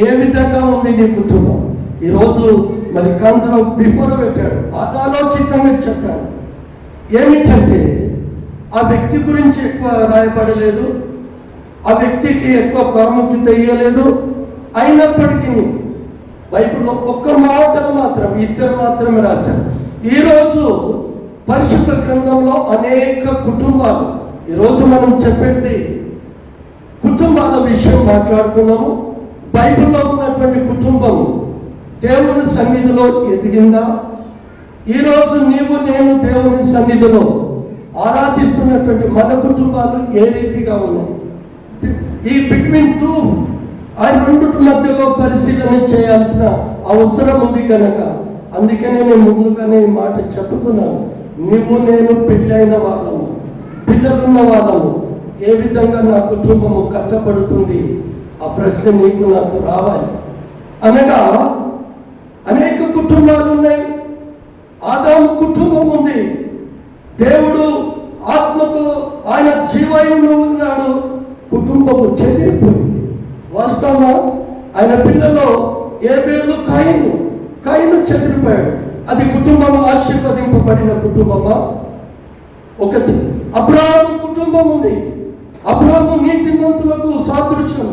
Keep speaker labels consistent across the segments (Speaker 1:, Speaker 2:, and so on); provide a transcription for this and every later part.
Speaker 1: ఏ విధంగా ఉంది నీ కుటుంబం? ఈరోజు మరి కాంతలో బిఫోర్ పెట్టాడు, ఆలోచితంగా చెప్పాడు. ఏమిటంటే ఆ వ్యక్తి గురించి ఎక్కువ రాయబడలేదు, ఆ వ్యక్తికి ఎక్కువ ప్రాముఖ్యత ఇవ్వలేదు. అయినప్పటికీ బైబిల్లో ఒక్క మాటలు మాత్రం, ఇద్దరు మాత్రమే రాశారు. ఈరోజు పరిశుద్ధ గ్రంథంలో అనేక కుటుంబాలు, ఈరోజు మనం చెప్పేది కుటుంబాల విషయం మాట్లాడుతున్నాము. బైబిల్లో ఉన్నటువంటి కుటుంబం దేవుని సన్నిధిలో ఎదిగిందా? ఈరోజు నీవు నేను దేవుని సన్నిధిలో ఆరాధిస్తున్నటువంటి మన కుటుంబాలు ఏ రీతిగా ఉన్నాయి? ఈ బిట్వీన్ టూ, ఆ రెండుటి మధ్యలో పరిశీలన చేయాల్సిన అవసరం ఉంది కనుక అందుకనే నేను ముందుగానే ఈ మాట చెబుతున్నాను. నువ్వు నేను పెళ్ళైన వాళ్ళము, పిల్లలున్న వాళ్ళము, ఏ విధంగా నా కుటుంబము కట్టబడుతుంది? ఆ ప్రశ్న నీకు నాకు రావాలి. అనగా అనేక కుటుంబాలు ఉన్నాయి. ఆదాము కుటుంబం ఉంది. దేవుడు ఆత్మతో ఆయన జీవయుడు ఉన్నాడు. కుటుంబము చెదిరిపోయింది. వాస్తవమా? ఆయన పిల్లలో ఏబేలు, కాయిను చెదిరిపోయాడు. అది కుటుంబం ఆశీర్వదింపబడిన కుటుంబమా? ఒకటి. అబ్రాహాము కుటుంబం ఉంది. అబ్రాహాము నీతిమంతులకు సాదృశ్యం.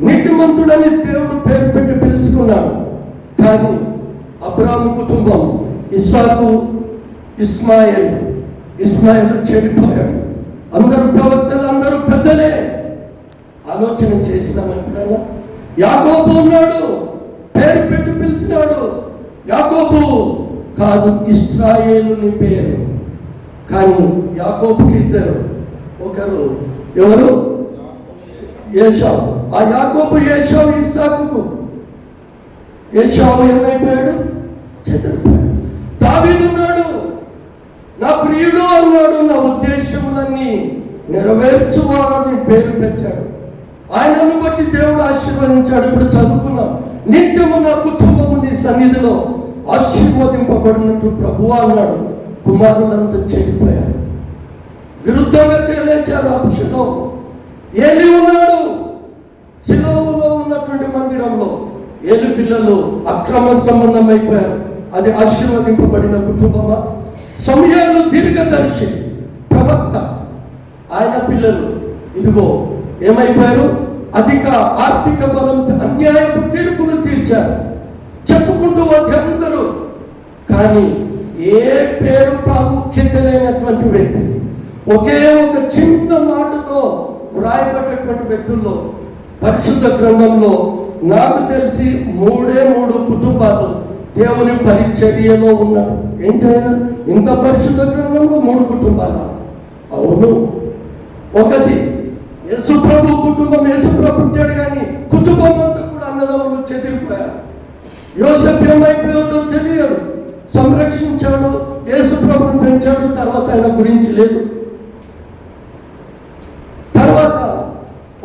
Speaker 1: నీతిమంతుడని దేవుడు పేరు పెట్టి పిలుచుకున్నాడు. కానీ అబ్రాహాము కుటుంబం ఇస్సాకు, ఇస్మాయిల్ చెడిపోయాడు. అందరూ ప్రవక్తలు, అందరూ పెద్దలే. ఆలోచన చేసినామనుకున్నా. యాకోబు ఉన్నాడు, పేరు పెట్టి పిలిచినాడు. యాకోబు కాదు, ఇశ్రాయేలు నీ పేరు. కానీ యాకోబుకి ఇద్దరు, ఒకరు ఎవరు? ఏశావు. ఆ యాకోబు ఏశావు ఇస్సాకుకు. ఏశావు ఏమైపోయాడు? చెదిరిపోయాడు. దావీదు ఉన్నాడు, నా ప్రియుడు అన్నాడు, నా ఉద్దేశములన్నీ నెరవేర్చువాడని పేరు పెట్టాడు. ఆయనను బట్టి దేవుడు ఆశీర్వదించాడు. ఇప్పుడు చదువుకున్నాం, నిత్యము నా కుటుంబము నీ సన్నిధిలో ఆశీర్వదింపబడినట్టు ప్రభువు అన్నాడు. కుమారులంతా చెడిపోయారు, విరుద్ధంగా తేలేచారు. అభిషేకం ఏలి ఉన్నాడు, శిలోములో ఉన్నటువంటి మందిరంలో ఏలి పిల్లలు అక్రమ సంబంధం అయిపోయారు. అది ఆశీర్వదింపబడిన కుటుంబమా? సమయాలు దీర్ఘదర్శి ప్రవక్త, ఆయన పిల్లలు ఇదిగో ఏమైపోయారు? అధిక ఆర్థిక బలంతో అన్యాయపు తీర్పులు తీర్చారు. చెప్పుకుంటూ వచ్చి అందరూ. కానీ ఏ పేరు ప్రాముఖ్యత లేనటువంటి వ్యక్తి, ఒకే ఒక చిన్న మాటతో వ్రాయబడినటువంటి వ్యక్తుల్లో పరిశుద్ధ గ్రంథంలో నాకు తెలిసి 3 కుటుంబాలు దేవుని పరిచర్యలో ఉన్నారు. ఏంటైనా ఇంత పరిశుద్ధ గ్రంథంలో 3 కుటుంబాలు? అవును. ఒకటి యేసుప్రభు కుటుంబం. యేసుప్రభు పుట్టాడు కానీ కుటుంబం అంతా కూడా అన్నదమ్ములు చెదిరిపోయారు. యోసేపు ఏమైపోయాడో తెలియదు. సంరక్షించాడు, యేసుప్రభుని పెంచాడు. తర్వాత ఆయన గురించి లేదు. తర్వాత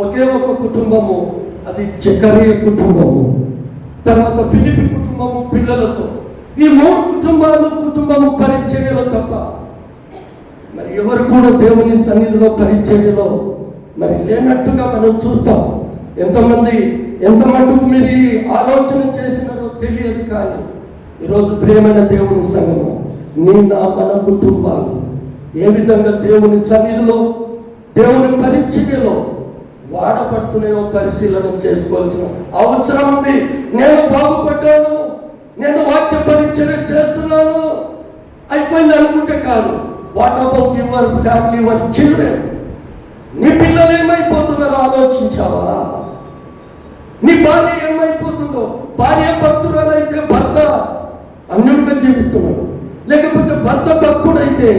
Speaker 1: ఒకే ఒక కుటుంబము, అది జకరియా కుటుంబము. తర్వాత ఫిలిప్పి కుటుంబము పిల్లలతో. ఈ 3 కుటుంబము పరిచర్యలో తప్ప మరి ఎవరు కూడా దేవుని సన్నిధిలో పరిచర్యలో మరి లేనట్టుగా మనం చూస్తాం. ఎంత మటుకు మీరు ఈ ఆలోచన చేసినారో తెలియదు. కానీ ఈరోజు ప్రేమైన దేవుని సంఘము, మన కుటుంబాలు ఏ విధంగా దేవుని సన్నిధిలో, దేవుని పరిచర్యలో వాడబడుతున్నాయో పరిశీలన చేసుకోవాల్సిన అవసరం ఉంది. నేను బాగుపడ్డాను, నేను వాక్య పరిచర్య చేస్తున్నాను, అయిపోయింది అనుకుంటే కాదు. What about your family, your children? నీ పిల్లలు ఏమైపోతున్నారో ఆలోచించావా? నీ భార్య ఏమైపోతుందో? భార్య భక్తురాలైతే భర్త అన్యుడిగా జీవిస్తున్నాడు, లేకపోతే భర్త భక్తుడైతే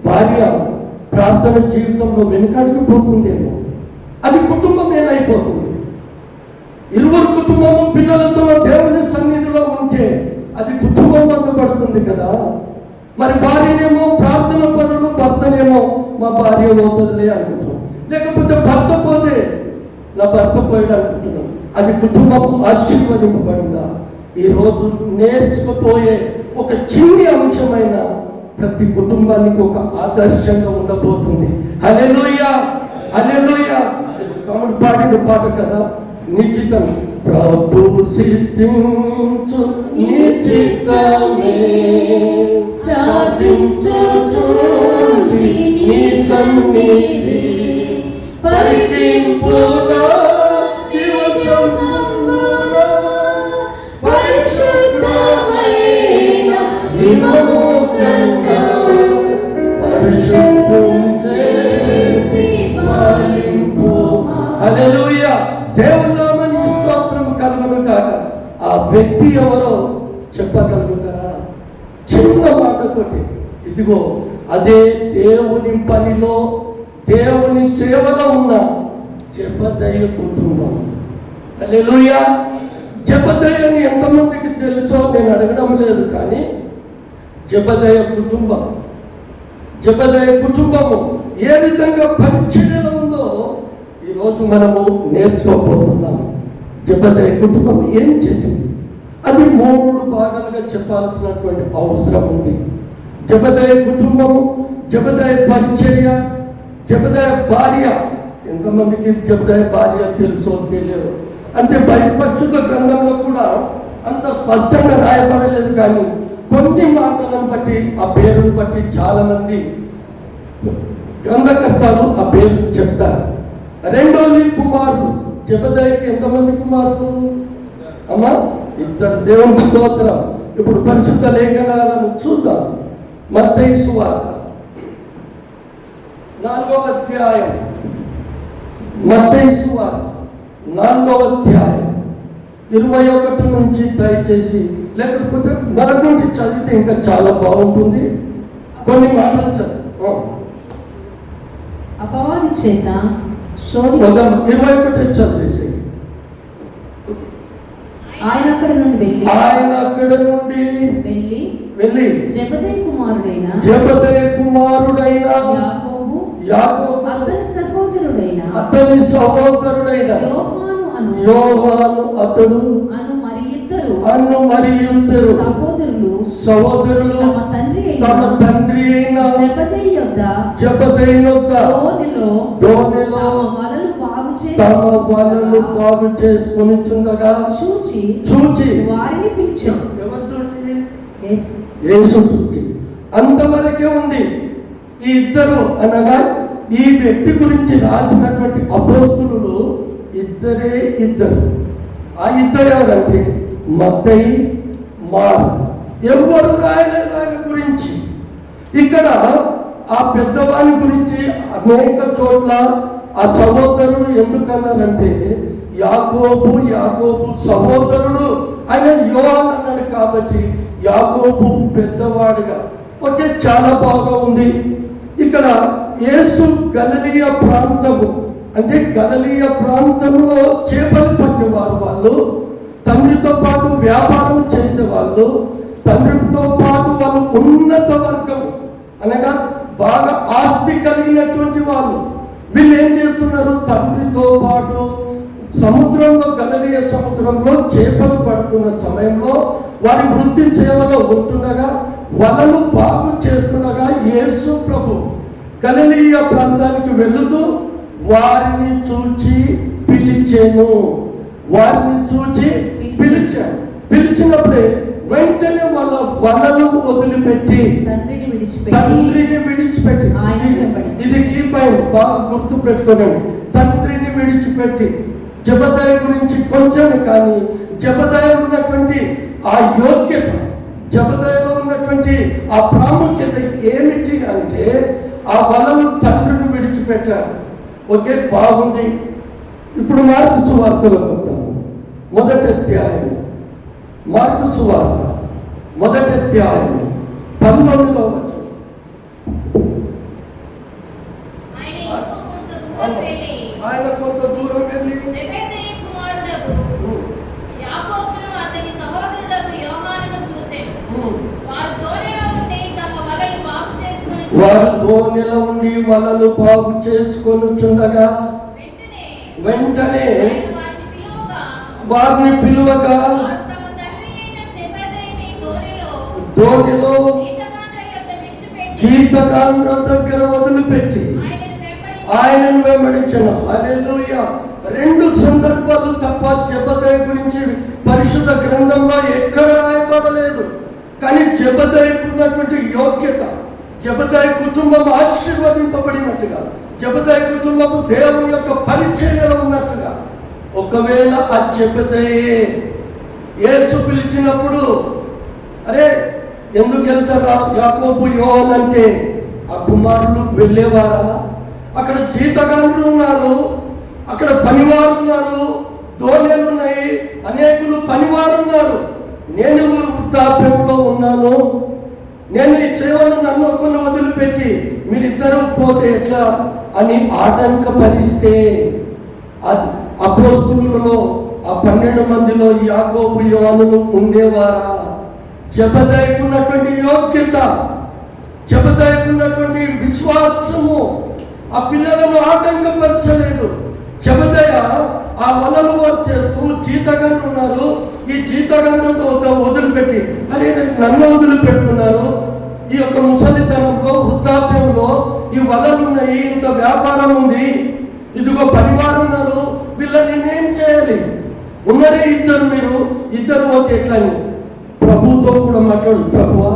Speaker 1: భార్య ప్రార్థన జీవితంలో వెనుకడికి పోతుందేమో. అది కుటుంబం ఏమైపోతుంది? ఇరువురు కుటుంబము పిల్లలతో దేవుని సన్నిధిలో ఉంటే అది కుటుంబం అనబడుతుంది కదా. మరి భార్యనేమో ప్రార్థన పరుడు, భర్తనేమో మా భార్య పోతుందిలే అనుకుంటాం. లేకపోతే భర్త పోతే నా భర్త పోయాడు అనుకుంటున్నాం. అది కుటుంబం ఆశీర్వదింపబడిందా? ఈరోజు నేర్చుకుపోయే ఒక చిన్ని అంశమైన ప్రతి కుటుంబానికి ఒక ఆదర్శంగా ఉండబోతుంది. హల్లెలూయా, హల్లెలూయా. తమ్ముడు పాడిన పాట కదా, నిశ్చితం ప్రభు సిద్ధించు నిశ్చితమే ప్రార్థించుచుంటి నీ సన్నిధి పరికింపుగా పరిశుద్ధమైన హిమము కన్నా పరిశుద్ధం చేసి పాలింపుమా. హల్లెలూయా. దేవుని నామానికి స్తోత్రం కలుగును గాక. ఆ వ్యక్తి ఎవరో చెప్పగలుగుతారా? చిన్న మాటతోటి. ఇదిగో అదే దేవుని పనిలో దేవుని సేవలో ఉన్న జెబెదయి కుటుంబం. హల్లెలూయా. జెబెదయి అని ఎంతమందికి తెలుసో నేను అడగడం లేదు, కానీ జెబెదయి కుటుంబము ఏ విధంగా పరిచర్యలో ఉందో ఈరోజు మనము నేర్చుకోబోతున్నాం. జెబెదయి కుటుంబం ఏం చేసింది? అది 3 భాగాలుగా చెప్పాల్సినటువంటి అవసరం ఉంది. జెబెదయి కుటుంబము, జెబెదయి పరిచర్య, జెబెదయి భార్య. ఎంతమందికి జెబెదయి భార్య తెలుసో తెలియదు. అంటే పరిశుద్ధ గ్రంథంలో కూడా అంత స్పష్టంగా రాయబడలేదు, కానీ కొన్ని మాటలను బట్టి ఆ పేరును బట్టి చాలా మంది గ్రంథకర్తలు ఆ పేరు చెప్తారు. రెండోది కుమారుడు. జెబెదయికి ఎంతమంది కుమారులు? అమ్మా, 2. దేవుని స్తోత్రం. ఇప్పుడు పరిశుద్ధ లేఖనాలను చూద్దాం. మత్తయి సువార్త 4వ అధ్యాయం. మత్తయి సువార్త 4వ అధ్యాయం 21 నుంచి దయచేసి, లేకపోతే మొదటి నుంచి చదివితే ఇంకా చాలా బాగుంటుంది. కొన్ని మాటలు చదువు.
Speaker 2: అపవాది చేత
Speaker 1: 21 చదివేసి.
Speaker 2: ఆయన అక్కడ నుండి వెళ్ళి జెబెదయి కుమారుడైన యాకోబు అతని సహోదరుడైన యోహాను అతడు అను మరి ఇద్దరు సహోదరులు తమ తండ్రి అయిన జెబెదయి యొద్ద దోణిలో తమ వలలు బాగు చేసుకుని చుండగా చూచి వారిని పిలిచారు.
Speaker 1: ఎవరు చూచి? యేసు చూచి. అంతవరకే ఉంది. ఈ ఇద్దరు అనగా ఈ వ్యక్తి గురించి రాసినటువంటి అపోస్తలులు ఇద్దరు. ఆ ఇద్దరు ఎవరంటే మత్తయి, మార్కు. ఎవరు రాయలేదు ఆయన గురించి. ఇక్కడ ఆ పెద్దవాని గురించి అనేక చోట్ల ఆ సహోదరుడు ఎందుకన్నారంటే యాకోబు సహోదరుడు ఆయన యోహాను అన్నాడు కాబట్టి యాకోబు పెద్దవాడుగా. ఓకే, చాలా బాగా ఉంది. ఇక్కడ యేసు గలిలయ ప్రాంతము, అంటే గలిలయ ప్రాంతంలో చేపలు పట్టేవారు. వాళ్ళు తండ్రితో పాటు వ్యాపారం చేసేవాళ్ళు. తండ్రితో పాటు వాళ్ళు ఉన్నత వర్గం అనగా బాగా ఆస్తి కలిగినటువంటి వాళ్ళు. వీళ్ళు ఏం చేస్తున్నారు? తండ్రితో పాటు సముద్రంలో, గలిలయ సముద్రంలో చేపలు పడుతున్న సమయంలో వారి వృత్తి సేవలో ఉంటుండగా, వలలు బాగు చేస్తుండగా యేసు ప్రభు గలిలయ ప్రాంతానికి వెళుతూ వారిని చూచి పిలిచాను. పిలిచినప్పుడే వెంటనే వాళ్ళ వలలు వదిలిపెట్టి తండ్రిని విడిచిపెట్టి, ఇది కీ పాయింట్, బాగా గుర్తు పెట్టుకోనండి. తండ్రిని విడిచిపెట్టి. జెబెదయి గురించి కొంచెం, కానీ జెబెదయి ఉన్నటువంటి ఆ యోగ్యత, జెబెదయిలో ఉన్నటువంటి ఆ ప్రాముఖ్యత ఏమిటి అంటే ఆ వలలు తండ్రిని విడిచిపెట్టారు. ఓకే, బాగుంది. ఇప్పుడు మార్కు సువార్తలో వద్దాము. మొదటి అధ్యాయం, మార్కు సువార్త 1వ అధ్యాయం 19వ వచనం. ఆయన కొంత దూరం వెళ్ళి
Speaker 3: జెబెదయి కుమారుడగు యాకోబును అతని సహోదరుడగు యోహానును చూచెను. వారు దోణిలో ఉండి వలలు బాగు చేసుకొనుచుండగా వెంటనే వారిని పిలువగా దోణిలో కీటకాండ్ర దగ్గర వదిలిపెట్టి ఆయనను వెంబడించను. హల్లెలూయా.
Speaker 1: 2 సందర్భాలు తప్ప జెబెదయి గురించి పరిశుద్ధ గ్రంథంలో ఎక్కడ రాయబడలేదు. కానీ జెబెదయికి ఉన్నటువంటి యోగ్యత, జెబెదయి కుటుంబం ఆశీర్వదింపబడినట్టుగా, జెబెదయి కుటుంబము దేవుని యొక్క పరిచర్యలో ఉన్నట్టుగా, ఒకవేళ ఆ జెబెదయే యేసు పిలిచినప్పుడు అరే ఎందుకు వెళ్తారా యాకోబు యోహాను అంటే ఆ కుమారులు వెళ్ళేవారా? అక్కడ జీతగాండ్రు ఉన్నారు, అక్కడ పనివారు ఉన్నారు, దోణెలు ఉన్నాయి, అనేకులు పనివారు ఉన్నారు. నేను వృద్ధాప్యంలో ఉన్నాను, నేను ఈ సేవను నన్ను ఒక్కను వదిలిపెట్టి మీరిద్దరూ పోతే ఎట్లా అని ఆటంకపరిస్తే అపోస్తలులలో ఆ 12 మందిలో యాకోబు యోహానులు ఉండేవారా? జెబెదయికి ఉన్నటువంటి యోగ్యత, జెబెదయికి ఉన్నటువంటి విశ్వాసము ఆ పిల్లలను ఆటంకపరచలేదు. జెబెదయి ఆ వలలు చేస్తూ జీతగాండ్రు ఉన్నారు, ఈ జీతగాండ్రుతో వదిలిపెట్టి అరే నన్ను వదిలిపెడుతున్నారు, ఈ యొక్క ముసలితనంలో వృద్ధాప్యంలో ఈ వలలు ఉన్నాయి, ఇంత వ్యాపారం ఉంది, ఇదిగో పనివారు ఉన్నారు, వీళ్ళని నేనేం చేయాలి? ఉన్నదే మీరు ఇద్దరు పోతే ఎట్లని ప్రభుతో కూడా మాట్లాడు. ప్రభువా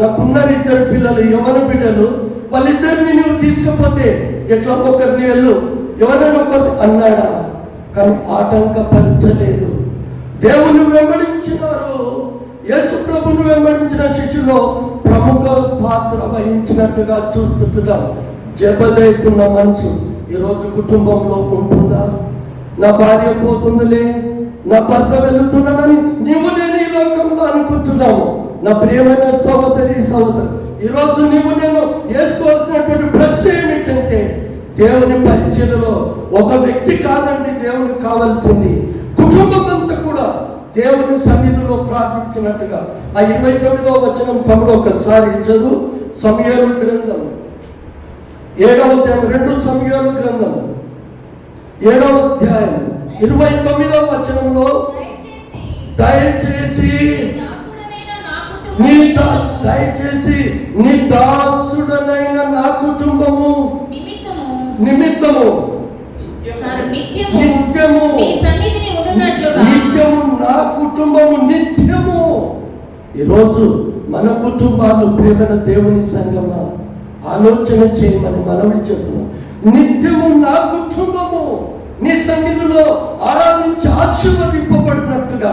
Speaker 1: నాకున్నది 2 పిల్లలు, యవ్వన బిడ్డలు, వాళ్ళిద్దరిని నువ్వు తీసుకపోతే ఎట్లా ఒకరిని వెళ్ళు, ఎవరైనా ఒకరు అన్నాడా? కానీ ఆటంకపరచలేదు. దేవుని వెంబడించినారు. యేసు ప్రభుని వెంబడించిన శిష్యులో ప్రముఖ పాత్ర వహించినట్టుగా చూస్తున్నాం. జెబెదయికున్న మనసు ఈరోజు కుటుంబంలో ఉంటుందా? నా భార్య పోతుందిలే, నా భర్త వెళుతున్నాడని నీవు నేను ఈ లోకంలో అనుకుంటున్నాము. నా ప్రియమైన సహోదరి సహోదరు, ఈరోజు నీవు నేను వేసుకోవాల్సినటువంటి ప్రశ్న ఏమిటంటే, దేవుని పరిచర్యలో ఒక వ్యక్తి కాదండి దేవునికి కావాల్సింది, కుటుంబం అంతా కూడా దేవుని సన్నిధిలో ప్రార్థించినట్టుగా. ఆ 29వ వచనం తమ్ముడు ఒకసారి చదువు. సమూయేలు గ్రంథం 7వ అధ్యాయం, 2 సమూయేలు గ్రంథం 7వ అధ్యాయం 29వ వచనంలో దయచేసి నీ దాసుడనైన నా కుటుంబము నిమిత్తము నిత్యము నా కుటుంబము నిత్యము. ఈరోజు మన కుటుంబాలు ప్రేమైన దేవుని సంగమా ఆలోచన చేయమని మనవి చెప్తున్నాం. నిత్యము నా కుటుంబము నీ సన్నిధిలో ఆరాధించి ఆశీర్వదింపబడినట్టుగా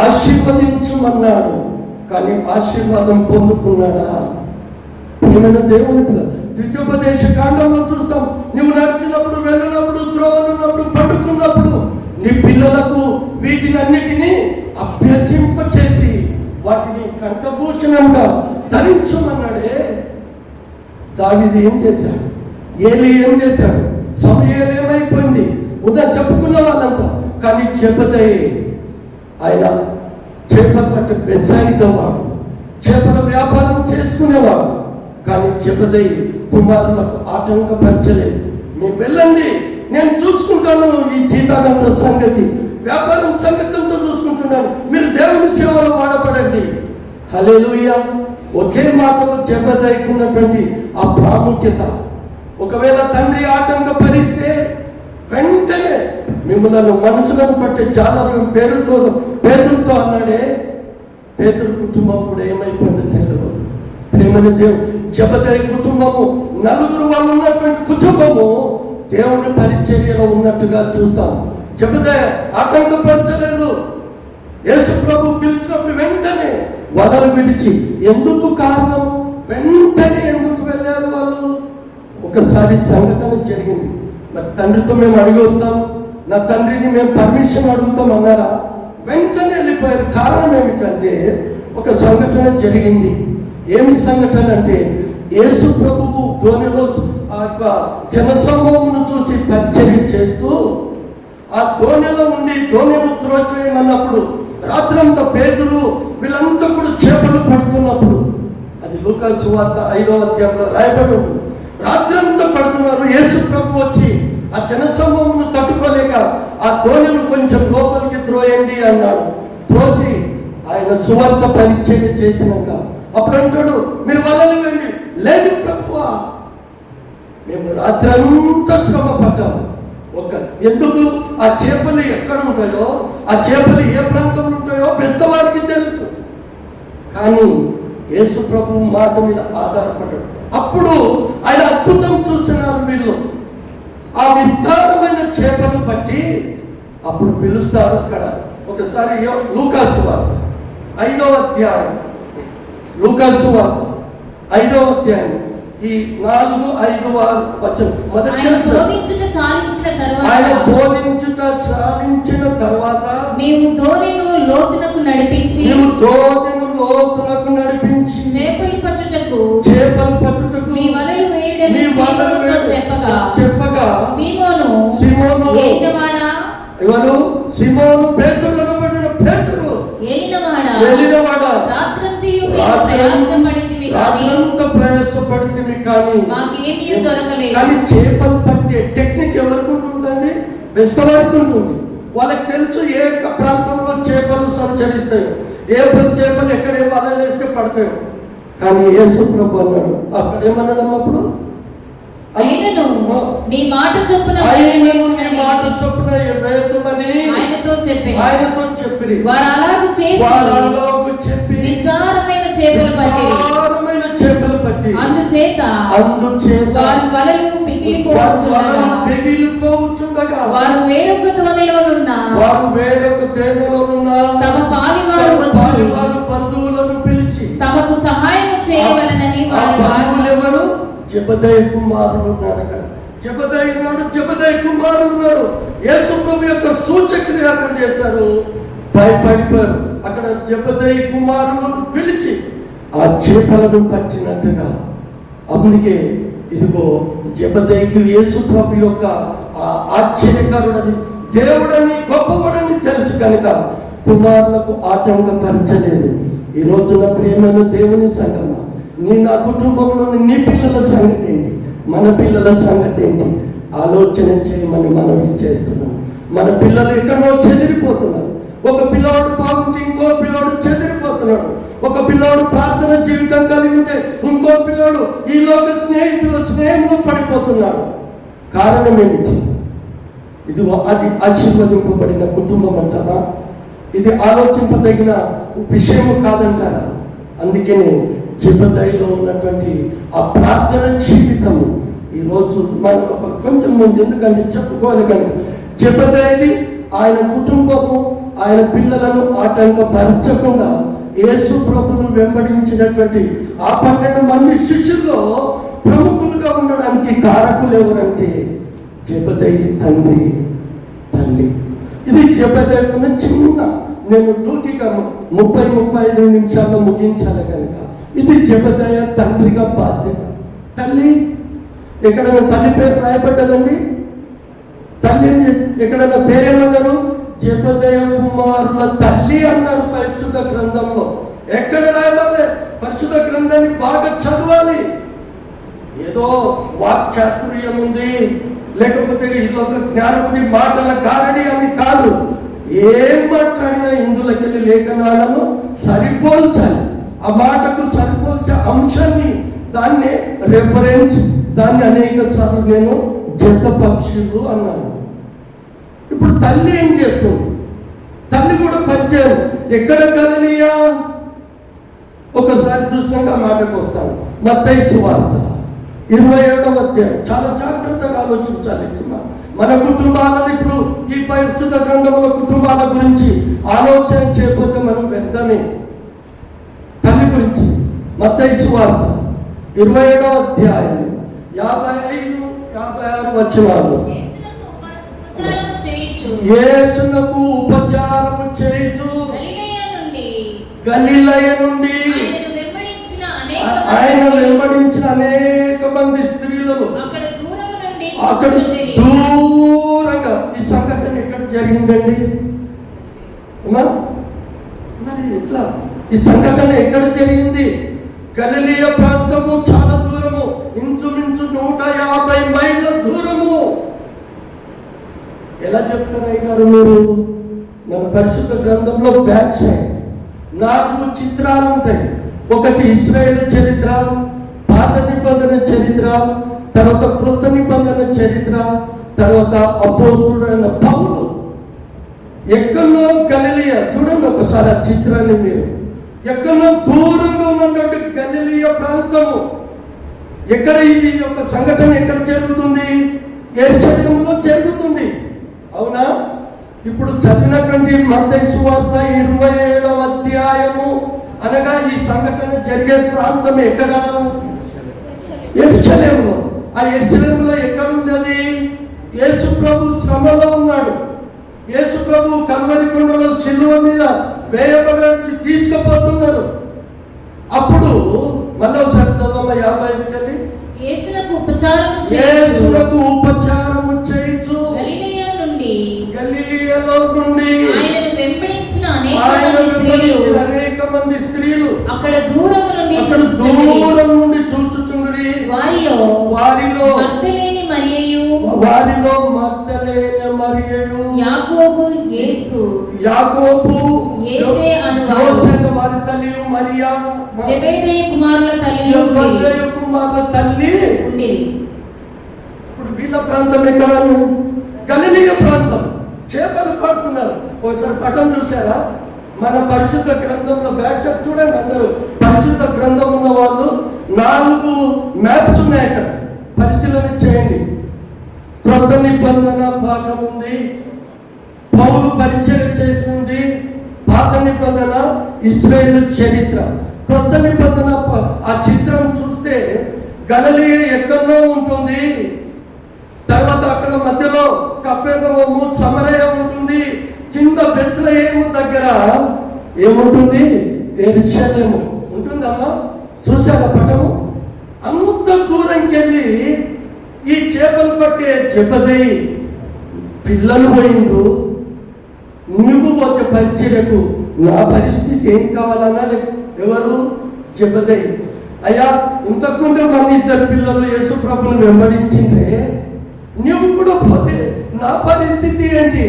Speaker 1: ఆశీర్వదించమన్నాడు. కానీ ఆశీర్వాదం పొందుకున్నాడా? ప్రియమైన దేవుని ద్వితీయోపదేశ కాండంలో చూస్తాం, నువ్వు నడిచినప్పుడు, వెళ్ళినప్పుడు, త్రోవనున్నప్పుడు, పడుకున్నప్పుడు నీ పిల్లలకు వీటినన్నిటినీ అభ్యసింపచేసి వాటిని కంఠభూషణంగా ధరించమన్నాడే. దావీదు ఏం చేశాడు? ఏలీ ఏం చేశాడు? సమూయేలు ఏమైపోయింది? చెప్పుకున్న వాళ్ళంతా. కానీ జెబెదయి ఆయన చేపలు పట్టే బెస్సాయితోవాడు, చేపల వ్యాపారం చేసుకునేవాడు. కానీ జెబెదయి కుమారులకు ఆటంకపరచలేదు. మీరు వెళ్ళండి, నేను చూసుకుంటాను ఈ జీతాగంట సంగతి, వ్యాపారం సంగతంతో చూసుకుంటున్నాను, మీరు దేవుని సేవలో వాడపడండి. హల్లెలూయా. ఒకే మాటలో జెబెదయికి ఉన్నటువంటి ఆ ప్రాముఖ్యత. ఒకవేళ తండ్రి ఆటంకపరిస్తే వెంటనే మిమ్మల్ని మనుషులను పట్టే జాలర్గం పేతురుతో అన్నాడే. పేతురు కుటుంబం కూడా ఏమైపోయిందో తెలియదు. ప్రేమని జెబెదయి కుటుంబము 4 వాళ్ళు ఉన్నటువంటి కుటుంబము దేవుని పరిచర్యలో ఉన్నట్టుగా చూస్తాం. జెబెదయి ఆటంకపరచలేదు. యేసు ప్రభు పిలిచినప్పుడు వెంటనే వదలు విడిచి, ఎందుకు కారణం? వెంటనే ఎందుకు వెళ్ళారు వాళ్ళు? ఒకసారి సంఘటన జరిగింది. మరి తండ్రితో మేము అడిగి వస్తాం, నా తండ్రిని మేము పర్మిషన్ అడుగుతాం అన్నారా? వెంటనే వెళ్ళిపోయారు. కారణం ఏమిటంటే ఒక సంఘటన జరిగింది. ఏమి సంఘటన అంటే, యేసు ప్రభువు ధోనిలో ఆ యొక్క జనసమూహమును చూసి పరిచర్య చేస్తూ ఆ ధోనిలో ఉండి ధోనిను త్రోసివేయమన్నప్పుడు రాత్రంతా పేతురు వీళ్ళంతా కూడా చేపలు పడుతున్నప్పుడు, అది లూకా సువార్త 5వ అధ్యాయంలో రాయబడి ఉంటుంది. రాత్రంతా పడుతున్నారు. యేసు ప్రభు వచ్చి ఆ జనసమూహమును తట్టుకోలేక ఆ ధోనిను కొంచెం లోపలికి త్రోయండి అన్నాడు. త్రోసి ఆయన సువార్త పరిచర్య చేసినాక అప్పుడు అంటాడు, మీరు వలలు వేయండి. లేదు ప్రభువా, మేము రాత్రంతా శ్రమ పడ్డాము, ఎందుకు ఆ చేపలు ఎక్కడ ఉంటాయో, ఆ చేపలు ఏ ప్రాంతంలో ఉంటాయో బెస్తవారికి తెలుసు. కానీ యేసు ప్రభు మాట మీద ఆధారపడ్డాడు. అప్పుడు ఆయన అద్భుతం చూస్తున్నారు వీళ్ళు. ఆ విస్తారమైన చేపలు పట్టి అప్పుడు పిలుస్తారు. అక్కడ ఒకసారి లూకాసు వార్త 5వ అధ్యాయం, లూకాసు వార్త 5వ అధ్యాయం ఈ 4, 5 వచనం మొదటి
Speaker 3: ఆయన బోధించుట చాలించిన తరువాత
Speaker 2: నీవు దోణిను లోతునకు నడిపించి చేపలు పట్టుటకు నీ వలలు వేయడని
Speaker 1: చెప్పగా సీమోను ఎవరు? సీమోను పేతురు అనబడిన పేతురు ఏలినవాడా రాత్రంతా ప్రయాసపడితిమి కానీ చేపలు పట్టే టెక్నిక్ ఎవరికి ఉంటుందండి? బెస్తవారికి ఉంటుంది. వాళ్ళకి తెలుసు ఏ ప్రాంతంలో చేపలు సంచరిస్తాయో, ఏ చేపలు ఎక్కడ వలలేస్తే పడతాయో. కానీ యేసు ప్రభు అన్నాడు, అక్కడ ఏమన్నాడు అప్పుడు?
Speaker 2: ఆయనను నీ మాట చొప్పున
Speaker 1: వేతుమని ఆయనతో చెప్పిరి.
Speaker 2: వారు అలాగు చెప్పి విస్తారమైన చేపలు పట్టి అందుచేత వారి వలలు పిగిలిపోవచ్చుండగా వారు వేరొక తోనెలోనున్న తమ పాలివారు
Speaker 1: బంధువులను పిలిచి
Speaker 2: తమకు సహాయం చేయవలనని
Speaker 1: వారు జెబెదయి కుమారులు ఉన్నారు. అక్కడ జెబెదయి ఉన్నాడు, జెబెదయి కుమారులు ఉన్నారు. యేసు ప్రభు యొక్క సూచక్రియ అక్కడ చేశారు. భయపడిపోయారు. అక్కడ జెబెదయి కుమారులను పిలిచి ఆ చేపలను పట్టినట్టుగా. అందుకే ఇదిగో జెబెదయికి యేసు ప్రభు యొక్క ఆ ఆశ్చర్యకరుడని, దేవుడని, గొప్పవాడని తెలుసు కనుక కుమారులకు ఆటంకపరచలేదు. ఈ రోజున ప్రేమైన దేవుని సంగమా, నా కుటుంబంలో నీ పిల్లల సంగతి ఏంటి, మన పిల్లల సంగతి ఏంటి ఆలోచన చేయమని మనవి చేస్తున్నాం. మన పిల్లలు ఎక్కడో చెదిరిపోతున్నారు. ఒక పిల్లవాడు బాగుంటే ఇంకో పిల్లవాడు చెదిరిపోతున్నాడు. ఒక పిల్లవాడు ప్రార్థన జీవితం కలిగి ఉంటే ఇంకో పిల్లవాడు ఈ లోక స్నేహంలో పడిపోతున్నాడు. కారణం ఏమిటి? ఇది అది ఆశీర్వదింపబడిన కుటుంబం అంటారా? ఇది ఆలోచింపదగిన విషయము కాదంటారా? అందుకనే జెబెదయిలో ఉన్నటువంటి ఆ ప్రార్థన జీవితం ఈరోజు మనం కొంచెం ముందు ఎందుకంటే చెప్పుకోవాలి. కానీ జెబెదయి ఆయన కుటుంబము, ఆయన పిల్లలను ఆటంకపరచకుండా యేసు ప్రభును వెంబడించినటువంటి ఆ 12 మంది శిష్యుల్లో ప్రముఖులుగా ఉండడానికి కారకులు ఎవరంటే జెబెదయి తల్లి. ఇది జెబెదయికున్న చిన్న, నేను టూటీగా 30-35 నిమిషాల్లో ముగించాలి కనుక ఇది జెబెదయి తండ్రిగా బాధ్యత. తల్లి ఎక్కడైనా తల్లి పేరు రాయబడ్డదండి? తల్లి ఎక్కడైనా పేరేమన్నారు? జెబెదయి కుమారుల తల్లి అన్నారు పరిశుద్ధ గ్రంథంలో. ఎక్కడ రాయబడలే? పరిశుద్ధ గ్రంథాన్ని బాగా చదవాలి. ఏదో వాక్చాతుర్యం ఉంది, లేకపోతే ఇదొక జ్ఞానం ఉంది, మాటల గారడి అని కాదు. ఏం మాట్లాడినా ఇందులోకెళ్ళి లేఖనాలను సరిపోల్చాలి. ఆ మాటకు సరిపోల్చే అంశాన్ని, దాన్ని రెఫరెన్స్, దాన్ని అనేక సార్లు నేను జతపక్షులు అన్నాను. ఇప్పుడు తల్లి ఏం చేస్తుంది? తల్లి కూడా పరిచయం. ఎక్కడ గలిలియా? ఒకసారి చూసినాక మాటకు వస్తాను. మత్తయి సువార్త 27వ అధ్యాయం. చాలా జాగ్రత్తగా ఆలోచించాలి. మన కుటుంబాలను ఇప్పుడు ఈ పరిశుద్ధ గ్రంథంలో కుటుంబాల గురించి ఆలోచన చేయకపోతే మనం వ్యర్థమే. తల్లి గురించి మత్తయి సువార్త 27వ అధ్యాయం 55-56 వచనాలు. యేసునకు ఉపచారము చేయుచు గలిలయ నుండి ఆయన వెంబడించిన అనేక మంది స్త్రీలను అక్కడ దూరంగా. ఈ సంఘటన ఎక్కడ జరిగిందండి? మరి ఎట్లా ఈ సంఘటన ఎక్కడ జరిగింది? గలిలయ ప్రాంతము చాలా దూరము, ఇంచుమించు 150 మైళ్ళ దూరము. ఎలా చెప్తారు మీరు? మన పరిశుద్ధ గ్రంథంలో బ్యాక్ సైడ్ 4 చిత్రాలు ఉంటాయి. ఒకటి ఇశ్రాయేలు చరిత్ర, పాత నిబంధన చరిత్ర, తర్వాత కృత నిబంధన చరిత్ర, తర్వాత అపోస్తుడైన పౌలు ఎక్కడో గలిలియ, చూడండి ఒకసారి ఆ చిత్రాన్ని మీరు, ఎక్కడో దూరంగా ఉన్నటువంటి గలిలియ ప్రాంతము. ఎక్కడ ఈ యొక్క సంఘటన ఎక్కడ జరుగుతుంది? యెరూషలేములో జరుగుతుంది, అవునా? ఇప్పుడు చదివినటువంటి మత్తయి సువార్త 27వ అధ్యాయము అనగా ఈ సంఘటన జరిగే ప్రాంతం ఎక్కడ? యెరూషలేములో. ఆ యెరూషలేములో ఎక్కడుంది అది? యేసు ప్రభు శ్రమలో ఉన్నాడు. యేసు ప్రభు కల్వరి కొండలో సిలువ మీద వేయబడడానికి తీసుకుపోతున్నారు. అప్పుడు మళ్ళీ ఒకసారి చదవమ్మ 55
Speaker 2: యేసునకు ఉపచారము చేయించు గలిలయలో నుండి ఆయనను వెంబడించిన అనేక మంది స్త్రీలు అక్కడ దూరం నుండి చూచుచుండి వారిలో మగ్దలేని మరియయు యాకోబు యేసే అనువారు వారి తల్లి మరియా జెబెదయి కుమారుల తల్లి ఉండిరి.
Speaker 1: ఇప్పుడు వీళ్ళ ప్రాంతం ఎక్కడ? గలిలయ ప్రాంతం. చేపలు పడుతున్నారు. ఒకసారి పటం చూసారా? మన పరిశుద్ధ గ్రంథంలో బ్యాక్ సైడ్ చూడండి అందరూ. పరిశుద్ధ గ్రంథం ఉన్న వాళ్ళు 4 మ్యాప్స్ ఉన్నాయి అక్కడ, పరిశీలన చేయండి. క్రొత్త నిబంధన పాఠం ఉంది, పౌలు పరిచయం చేసింది. పాత నిబంధన ఇశ్రాయేలు చరిత్ర. క్రొత్త నిబంధన ఆ చిత్రం చూస్తే గలిలయ ఎక్కడో ఉంటుంది, తర్వాత అక్కడ మధ్యలో కపెర్నహూము సమరయ ఉంటుంది, కింద బెత్లెహేము దగ్గర ఏముంటుంది? యెరూషలేము ఉంటుందమ్మా. చూసారా పటము? అంత దూరంకి వెళ్ళి ఈ చేపలు పట్టే జెబెదయి పిల్లలు పోయిండ్రు. నువ్వు ఒక పరిచయకు నా పరిస్థితి ఏం కావాలన్నా? ఎవరు? జెబెదయి. అయ్యా, ఇంతకుముందు మన 2 పిల్లలు యేసు ప్రభుని వెంబడించిందే, నువ్వు కూడా పోతే నా పరిస్థితి ఏంటి?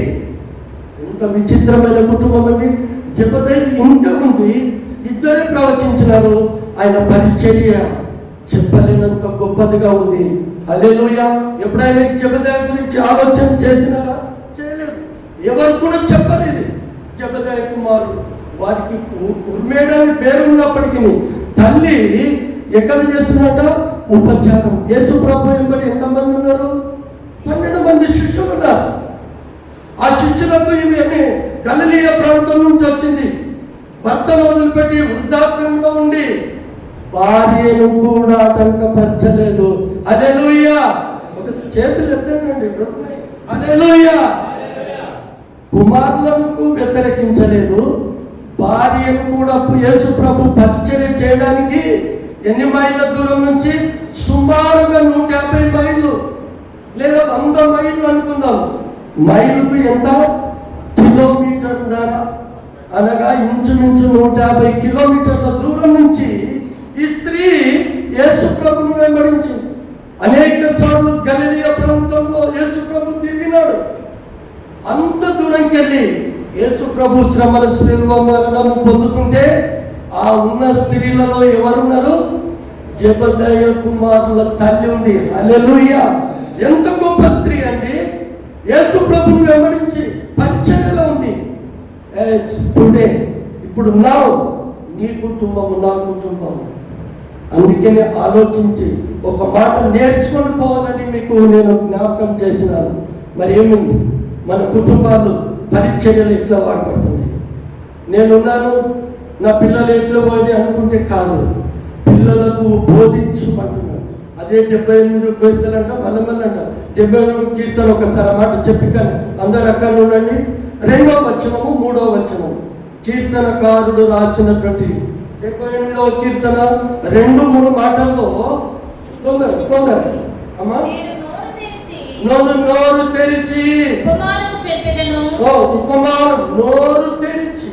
Speaker 1: ఎంత విచిత్రమైన కుటుంబం అండి. జెబెదయి ఇంతకుముందు 2 ప్రవచించినారు. ఆయన పరిచర్య చెప్పలేనంత గొప్పదిగా ఉంది. హల్లెలూయా. ఎప్పుడైనా జెబెదయి గురించి ఆలోచన చేసినారా? చేయలేదు. ఎవరు కూడా చెప్పలేదు. జెబెదయి కుమారుడు, వారికి ఉర్మేడని పేరున్నప్పటికీ తల్లి ఎక్కడ చేస్తున్నట? ఉపచారం. యేసు ప్రభు వెంబడి ఎంతమంది ఉన్నారు? 12 మంది శిష్యులు ఉన్నారు. ఆ శిష్యులకు ఇవి గలిలయ ప్రాంతం నుంచి వచ్చింది. భర్తను వదిలిపెట్టి వృద్ధాప్యంలో ఉండి భార్యను కూడా ఆటంకపరచలేదు. హల్లెలూయా. ఒక చేతులు ఎత్తండి. హల్లెలూయా. కుమారులకు వ్యతిరేకించలేదు, భార్యను కూడా యేసు ప్రభు పరిచర్య చేయడానికి ఎన్ని మైళ్ళ దూరం నుంచి? సుమారుగా 150 మైళ్ళు లేదా 100 మైళ్ళు అనుకుందాం. మైలుకు ఎంత? కిలోమీటర్న్నర, అనగా ఇంచుమించు 150 కిలోమీటర్ల దూరం నుంచి ఈ స్త్రీ యేసు ప్రభును వెంబడించింది. అనేక సార్లు గలిలయ ప్రాంతంలో యేసు ప్రభు తిరిగినాడు. అంత దూరంకి వెళ్ళి యేసు ప్రభు శ్రమల శిలువ మరణము పొందుతుంటే ఆ ఉన్న స్త్రీలలో ఎవరున్నారు? జెబెదయి కుమారుల తల్లి ఉంది. హల్లెలూయా. ఎంత గొప్ప స్త్రీ అండి. యేసు ప్రభుని వెంబడించి పరిచర్యలో ఉంది. టుడే ఇప్పుడు నీ కుటుంబము నా కుటుంబము. అందుకనే ఆలోచించి ఒక మాట నేర్చుకొని పోవాలని మీకు నేను జ్ఞాపకం చేసినాను. మరి ఏముంది? మన కుటుంబాలు పరిచర్యలు ఎట్లా వాడబడుతున్నాయి? నేనున్నాను, నా పిల్లలు ఎట్లా పోయి అనుకుంటే కాదు, పిల్లలకు బోధించమంటున్నాడు. అదే 78 కీర్తనంట, మల్లమల్లంట. 78 కీర్తన ఒకసారి మాట చెప్పి కానీ అందరు అక్కడ ఉండండి. 2వ వచనము 3వ వచనము కీర్తనకారుడు రాసినటువంటి 78వ కీర్తన 2-3 మాటల్లో తొందర అమ్మా. నోరు తెరిచి ఉపమానం నోరు తెరిచి.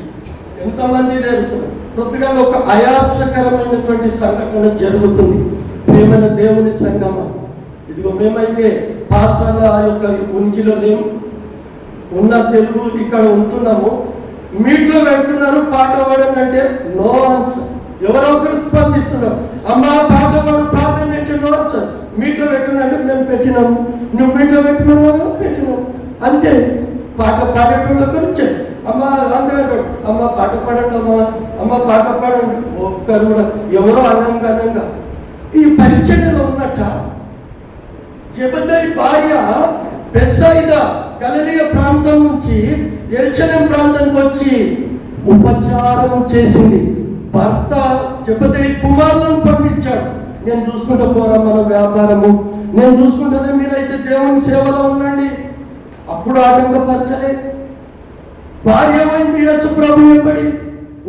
Speaker 1: ఎంతమంది నేర్చుకున్నారు? కొద్దిగా ఒక అయాసకరమైనటువంటి సంఘటన జరుగుతుంది. ప్రేమైన దేవుని సంగమా, ఇదిగో మేమైతే పాస్టర్ల యొక్క ఉనికిలో లేము, ఉన్న తెలుగు ఇక్కడ ఉంటున్నాము. మీట్లో వెళ్తున్నారు పాట పాడండి అంటే నో ఆన్సర్. ఎవరో ఒకరు స్పందిస్తున్నారు. అమ్మా పాట పాడు ప్రార్థన అంటే నో ఆన్సర్. మీట్లో పెట్టునంటే మేము పెట్టినాము, నువ్వు మీట్లో పెట్టుకున్నావు పెట్టినాము అంతే. పాట పాడేటోళ్ళ గురించి అమ్మ అందరూ అంటాడు, అమ్మ పాట పాడండి అమ్మా, అమ్మ పాట పాడండి. ఒక్కరు కూడా ఎవరో అనంగా ఈ పరిచర్యలో ఉన్నట్ట. జెబెదయి భార్య బెత్సయిదా గలిలయ ప్రాంతం నుంచి యెరూషలేము ప్రాంతానికి వచ్చి ఉపచారం చేసింది. భర్త జెబెదయి కుమారులను పంపించాడు, నేను చూసుకుంటూ పోరా మన వ్యాపారము, నేను చూసుకుంటే మీరైతే దేవుని సేవలో ఉండండి. అప్పుడు ఆటంకపరచలే. భార్య వైపు యేసు ప్రభు వెంబడి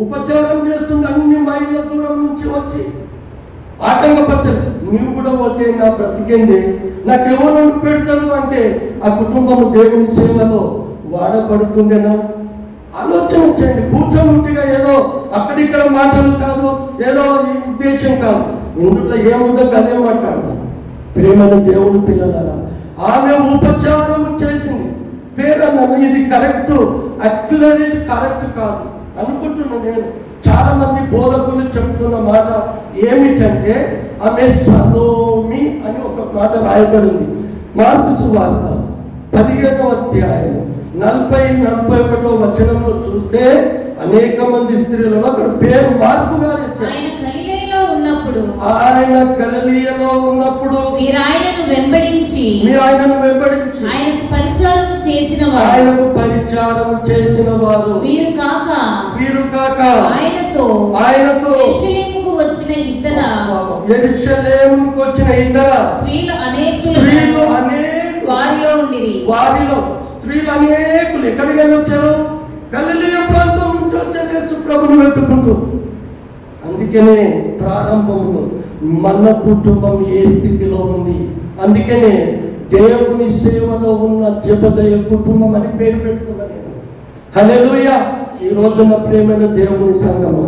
Speaker 1: ఉపచారం చేస్తుంది, అన్ని మైళ్ళ దూరం నుంచి వచ్చి ఆటంకపరచలే. నీవు కూడా పోతే నా బ్రతికేంది, నాకెవరు పెడతారు అంటే ఆ కుటుంబం దేవుని సేవలో వాడబడుతుందేనా? ఆలోచన చేయండి. కూర్చొని ఉంటిగా ఏదో అక్కడిక్కడ మాటలు కాదు, ఏదో ఈ ఉద్దేశం కాదు. ఇందులో ఏముందో అదే మాట్లాడదాం. ప్రేమను దేవుడు పిల్లలారా, ఆమె ఉపచారం చేసింది. పేరన్నాను, ఇది కరెక్ట్, అక్యురేట్ కరెక్ట్ కాదు అనుకుంటున్నాను నేను. చాలా మంది బోధకులు చెప్తున్న మాట ఏమిటంటే ఆమె సలోమి అని ఒక మాట రాయబడింది. మార్కు సువార్త 15వ అధ్యాయం 40-41 వచనంలో చూస్తే అనేక మంది స్త్రీలలో అక్కడ పేరు మార్పు గారు ఎత్తారు.
Speaker 2: ఆయన గలిలయలో ఉన్నప్పుడు
Speaker 1: మీరు
Speaker 2: ఆయనను వెంబడించి ఆయనకు పరిచారము చేసిన వారు వీరు కాక ఆయనతో యెరూషలేముకు వచ్చిన ఇద్దర స్త్రీలు అనేకులు
Speaker 1: వారిలో స్త్రీలు అనేకులు ఎక్కడికి వచ్చారు? గలిలయ ప్రాంతం నుంచి వచ్చారు యేసు ప్రభువును వెతుకుంటూ. అందుకనే ప్రారంభంలో మన కుటుంబం ఏ స్థితిలో ఉంది, అందుకనే దేవుని సేవలో ఉన్న జెబెదయి కుటుంబం అని పేరు పెట్టుకున్నాను నేను. హల్లెలూయా. ఈ రోజున ప్రేమైన దేవుని సంగమా,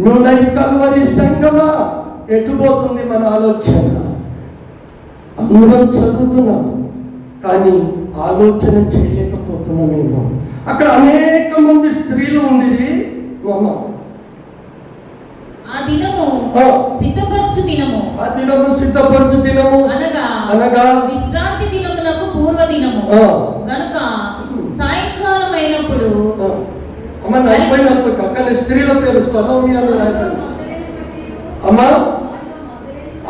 Speaker 1: న్యూ లైఫ్ కల్వరి సంగమా, ఎటుపోతుంది మన ఆలోచన? అందరం చదువుతున్నాం కానీ ఆలోచన చేయలేకపోతున్నామేమో. అక్కడ అనేక మంది స్త్రీలు ఉండిరి.
Speaker 2: ఆ దినము సిద్ధపరచు దినము అనగా విశ్రాంతి దినములకు పూర్వ దినము గనుక సాయంకాలం అయినప్పుడు
Speaker 1: అక్కడ స్త్రీల పేరు సలోమి అని రాయబడింది. అమ్మా,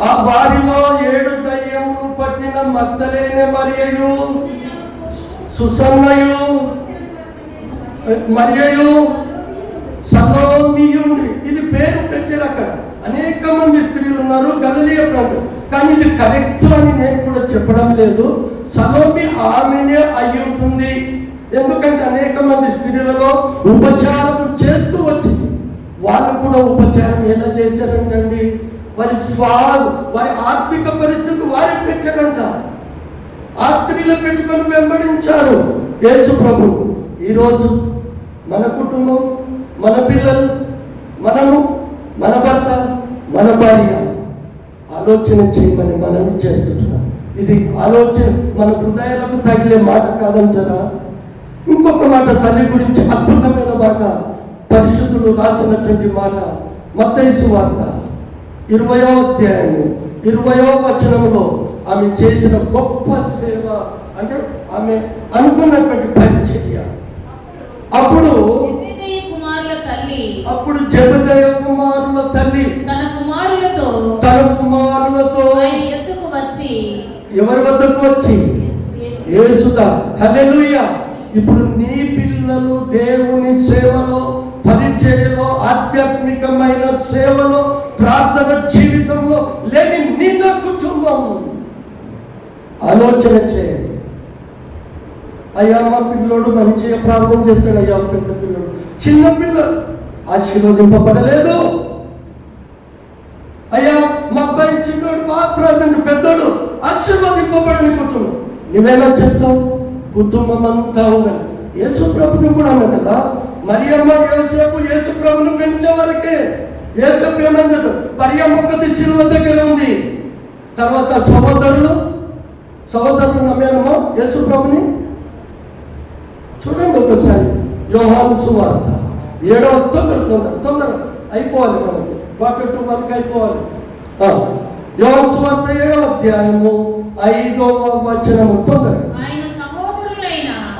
Speaker 1: ఆ వారిలో 7 దయ్యములు పట్టిన మగ్దలేనే మరియయు, సుసన్నయు, మరియయు, సలోమియు. ఇది పేరు పెట్టారు. అక్కడ అనేక మంది స్త్రీలు ఉన్నారు గలిలయ ప్రాంతం. కానీ ఇది కరెక్ట్ అని నేను కూడా చెప్పడం లేదు. సలోమి ఆమెనే అయి ఉంటుంది. ఎందుకంటే అనేక మంది స్త్రీలలో ఉపచారం చేస్తూ వచ్చింది. వాళ్ళు కూడా ఉపచారం ఎలా చేశారంటండి, వారి ఆర్థిక పరిస్థితి వారే పెట్టారంట. ఆ స్త్రీలు పెట్టుకొని వెంబడించారు యేసు ప్రభు. ఈరోజు మన కుటుంబం, మన పిల్లలు, మనము, మన భర్త, మన భార్య ఆలోచన చేయమని మనం చేస్తుంటున్నాం. ఇది ఆలోచన మన హృదయాలకు తగిలే మాట కాదంటారా? ఇంకొక మాట తల్లి గురించి అద్భుతమైన మాట పరిశుద్ధుడు రాసినటువంటి మాట మత్తయి సువార్త 20వ అధ్యాయం 20వ వచనంలో ఆమె చేసిన గొప్ప సేవ, అంటే ఆమె అనుకున్నటువంటి పరిచర్య. అప్పుడు జెబెదయి కుమారుల తల్లి
Speaker 2: తన కుమారులతో
Speaker 1: ఆయన ఎద్దుకు వచ్చి, ఎవరి వద్దకు వచ్చి? యేసుదా. హల్లెలూయా. ఇప్పుడు నీ పిల్లలు దేవుని సేవలో, పరిచర్యలో, ఆధ్యాత్మికమైన సేవలో, ప్రార్థన జీవితంలో లేని నీ కుటుంబం ఆలోచన చేయండి. అయ్యా మా పిల్లోడు మంచిగా ప్రార్థన చేస్తాడు, అయ్యా పెద్ద పిల్లడు, చిన్న పిల్లడు ఆశీర్వదింపబడలేదు. అయ్యా మా అబ్బాయి చిన్నోడు బాగా ప్రార్థన, పెద్దోడు ఆశీర్వదింపబడని కుటుంబం. నువ్వేలా చెప్తావు? కుటుంబం అంతా ఉందని. యేసు ప్రభుని కూడా అన్నా కదా, మరియమ్మ యోసేపు యేసు ప్రభుని పెంచే వరకే. యేసేపు ఏమన్నది? మరియమ్మ ఒకటి శిలువ దగ్గర ఉంది. తర్వాత సహోదరులు నమ్మారమ్మా యేసు ప్రభుని. చూడండి ఒకసారి యోహాను సువార్త 7వ తొందర అయిపోవాలి, మనకు 1:45 అయిపోవాలి. యోహాను సువార్త 7వ అధ్యాయము 5వ వచనము తొందరగా.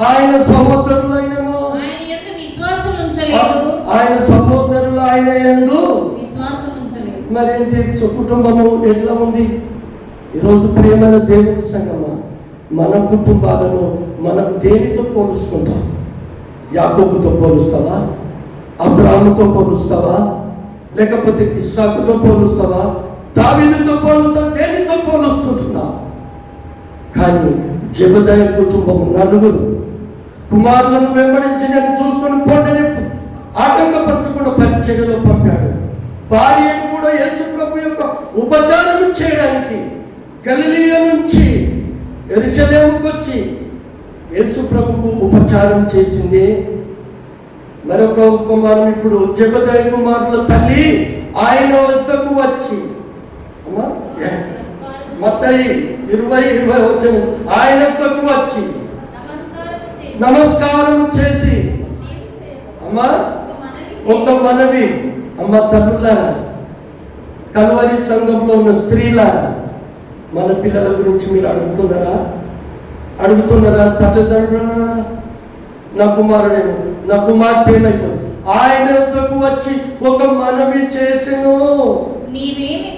Speaker 2: ఆయన సహోదరులైనను
Speaker 1: ఆయన
Speaker 2: యందు విశ్వాసం ఉంచలేదు.
Speaker 1: ఆయన సహోదరులు ఆయన యందు
Speaker 2: విశ్వాసం ఉంచలేదు.
Speaker 1: మరేంటి కుటుంబము ఎట్లా ఉంది ఈరోజు? ప్రేమైన దేవుని సంగమా, మన కుటుంబాలను మనం దేనితో పోలుసుకుంటాం? యాకోబుతో పోలుస్తావా? అబ్రాహాముతో పోలుస్తావా? లేకపోతే ఇస్సాకుతో పోలుస్తావా? దావీదుతో పోలుస్తావా? దేనితో పోలుస్తుంటున్నావు? కానీ జెబెదయి కుటుంబం 4 కుమారులను వెంబడించి నేను చూసుకొని పోటని ఆటంకపరచకుండా పరిచర్యలో పంపాడు. భార్యను కూడా యేసు ప్రభు యొక్క ఉపచారం చేయడానికి గలిలయ నుంచి యెరూషలేముకు వచ్చి యేసు ప్రభుకు ఉపచారం చేసింది. మరొక కుమారుడు ఇప్పుడు జెబెదయి కుమారుల తల్లి ఆయన వద్దకు వచ్చి మత్తయి 20 వచ్చిన ఆయన వద్దకు వచ్చి నమస్కారం చేసి అమ్మా ఒక మనవి, అమ్మ తల్లులారా, కల్వరి సంఘంలో ఉన్న స్త్రీలారా, మన పిల్లల గురించి మీరు అడుగుతున్నారా? తల్లిదండ్రులరా, నా కుమారుడేమో, నా కుమార్తె ఏమైపోయింది, ఆయన వద్దకు వచ్చి ఒక మనవి చేసెను.
Speaker 2: నీవేమి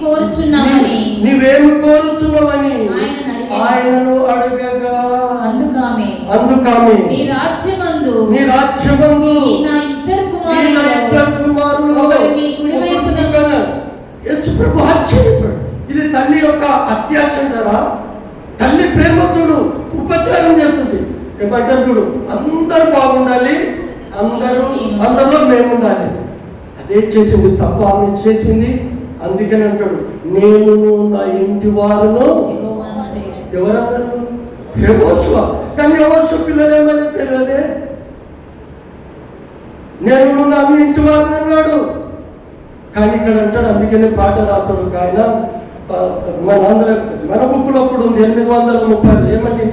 Speaker 2: కోరుచున్నావని
Speaker 1: ఆయనను అడగగా
Speaker 2: అందుకామె నీ రాజ్యమందు నా ఇద్దరు కుమారులు నీ కుడివైపున.
Speaker 1: యేసు ప్రభు ఆశ్చర్యపడు. ఇది తల్లి యొక్క అత్యాచారా? తల్లి ప్రేమ చూడు, ఉపచారం చేస్తుంది. ఏమంటారు చూడు, అందరూ బాగుండాలి, అందరిలో మేము ఉండాలి. అదే చేసింది తప్ప ఆమె చేసింది. అందుకని అంటాడు, నేను నా ఇంటి వారును ఎవరన్నారు? యెహోషువ. కానీ యెహోషువ పిల్లలు ఏమైనా తెలియదే. నేను నా ఇంటి వారిని అన్నాడు. కానీ ఇక్కడ అంటాడు, అందుకనే పాట రాతాడు ఆయన. మన బుక్కులో అప్పుడు ఉంది 830 ఏమండి?